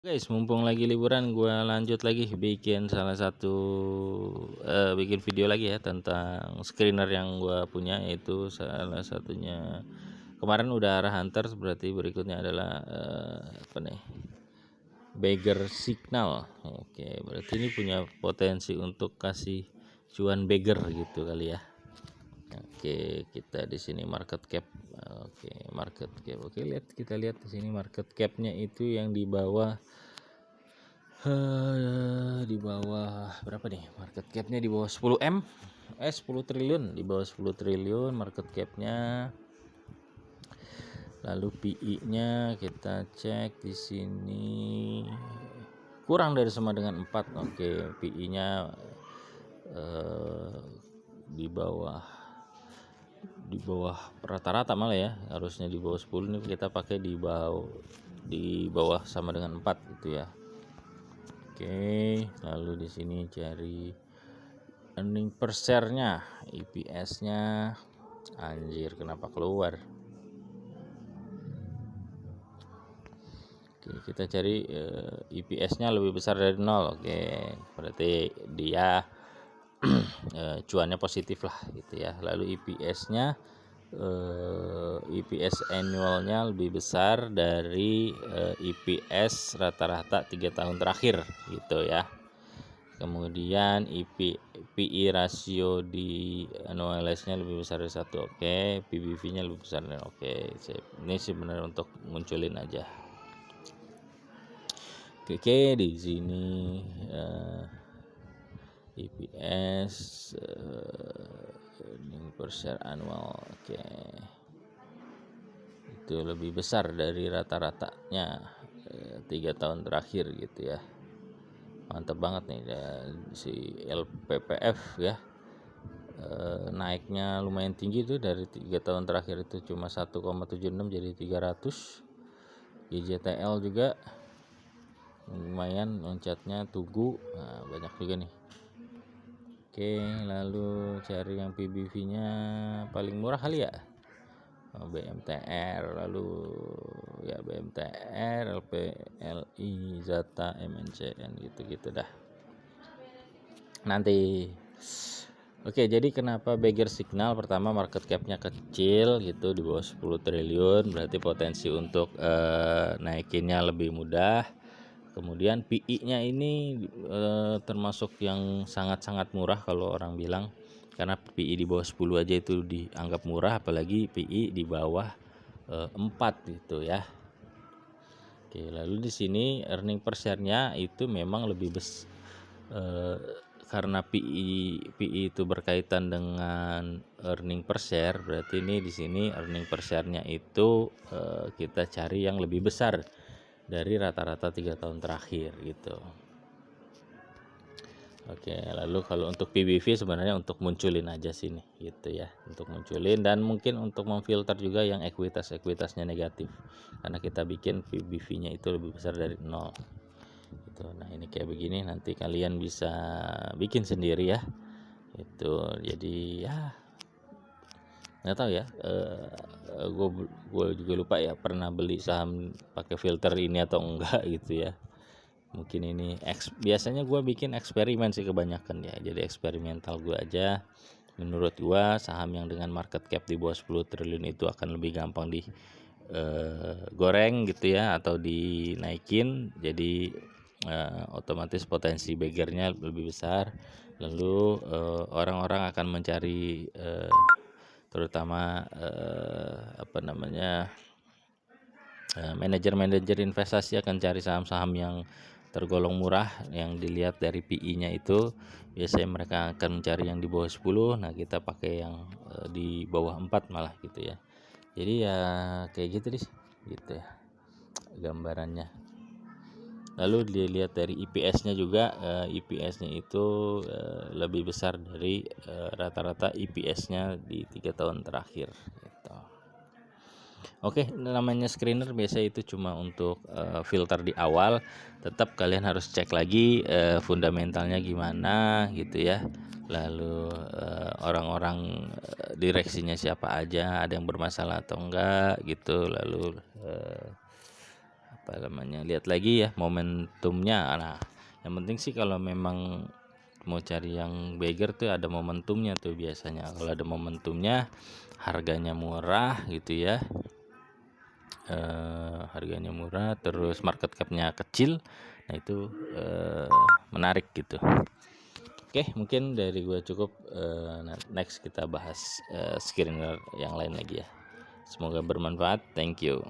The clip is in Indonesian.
Guys, mumpung lagi liburan, gua lanjut lagi bikin salah satu bikin video lagi ya tentang screener yang gua punya, yaitu salah satunya kemarin udah arah Hunter, berarti berikutnya adalah apa nih, Beggar Signal. Oke, berarti ini punya potensi untuk kasih cuan beggar gitu kali ya. Oke, kita di sini market cap. Oke, market cap. Oke, kita lihat di sini market capnya itu yang di bawah berapa nih market capnya, di bawah 10 M 10 triliun, di bawah 10 triliun market capnya. Lalu PI nya kita cek di sini kurang dari sama dengan 4. Oke, PI nya di bawah rata-rata malah ya, harusnya di bawah 10, nih kita pakai di bawah sama dengan 4 gitu ya. Oke, lalu di sini cari earning per share-nya, EPS-nya. Anjir, kenapa keluar? Oke, kita cari EPS-nya lebih besar dari 0. Oke, berarti dia cuannya positif lah gitu ya. Lalu EPS-nya EPS annualnya lebih besar dari EPS rata-rata 3 tahun terakhir gitu ya. Kemudian PI rasio di annualize-nya lebih besar dari 1. Oke, PBV-nya lebih besar dari. Oke, ini sebenarnya untuk munculin aja. Oke, di sini EPS earning per share annual. Oke, itu lebih besar dari rata-ratanya 3 tahun terakhir gitu ya. Mantap banget nih si LPPF ya, naiknya lumayan tinggi tuh, dari 3 tahun terakhir itu cuma 1,76 jadi 300. GJTL juga lumayan loncatnya, Tugu banyak juga nih. Oke, lalu cari yang PBV nya paling murah kali ya, BMTR. Lalu ya BMTR, LPLI, Zata, MNCN gitu-gitu dah nanti. Oke, jadi kenapa Beggar Signal? Pertama, market cap-nya kecil gitu, di bawah 10 triliun, berarti potensi untuk naikinnya lebih mudah. Kemudian PI-nya ini termasuk yang sangat-sangat murah kalau orang bilang, karena PI di bawah 10 aja itu dianggap murah, apalagi PI di bawah 4 gitu ya. Oke, lalu di sini earning per share-nya itu memang lebih karena PI itu berkaitan dengan earning per share, berarti ini di sini earning per share-nya itu kita cari yang lebih besar dari rata-rata 3 tahun terakhir gitu. Oke, lalu kalau untuk PBV sebenarnya untuk munculin aja sini gitu ya, untuk munculin dan mungkin untuk memfilter juga yang ekuitasnya negatif, karena kita bikin PBV-nya itu lebih besar dari 0 gitu. Nah, ini kayak begini, nanti kalian bisa bikin sendiri ya itu. Jadi ya nggak tahu ya, gue juga lupa ya pernah beli saham pakai filter ini atau enggak gitu ya. Mungkin ini biasanya gue bikin eksperimen sih kebanyakan ya, jadi eksperimental gue aja. Menurut gue saham yang dengan market cap di bawah 10 triliun itu akan lebih gampang di goreng gitu ya, atau dinaikin, jadi otomatis potensi beggarnya lebih besar. Lalu orang-orang akan mencari terutama manajer-manajer investasi akan cari saham-saham yang tergolong murah, yang dilihat dari PI-nya itu biasanya mereka akan mencari yang di bawah 10. Nah, kita pakai yang di bawah 4 malah gitu ya. Jadi ya kayak gitu deh gitu ya gambarannya. Lalu dilihat dari EPS-nya juga, EPS-nya itu lebih besar dari rata-rata EPS-nya di 3 tahun terakhir gitu. Oke, namanya screener biasa itu cuma untuk filter di awal. Tetap kalian harus cek lagi fundamentalnya gimana gitu ya. Lalu orang-orang direksinya siapa aja, ada yang bermasalah atau enggak gitu. Lalu lihat lagi ya momentumnya. Nah, yang penting sih kalau memang mau cari yang beggar tuh ada momentumnya tuh biasanya. Kalau ada momentumnya, harganya murah gitu ya, harganya murah, terus market capnya kecil, nah itu menarik gitu. Oke, mungkin dari gue cukup. Next kita bahas screener yang lain lagi ya. Semoga bermanfaat. Thank you.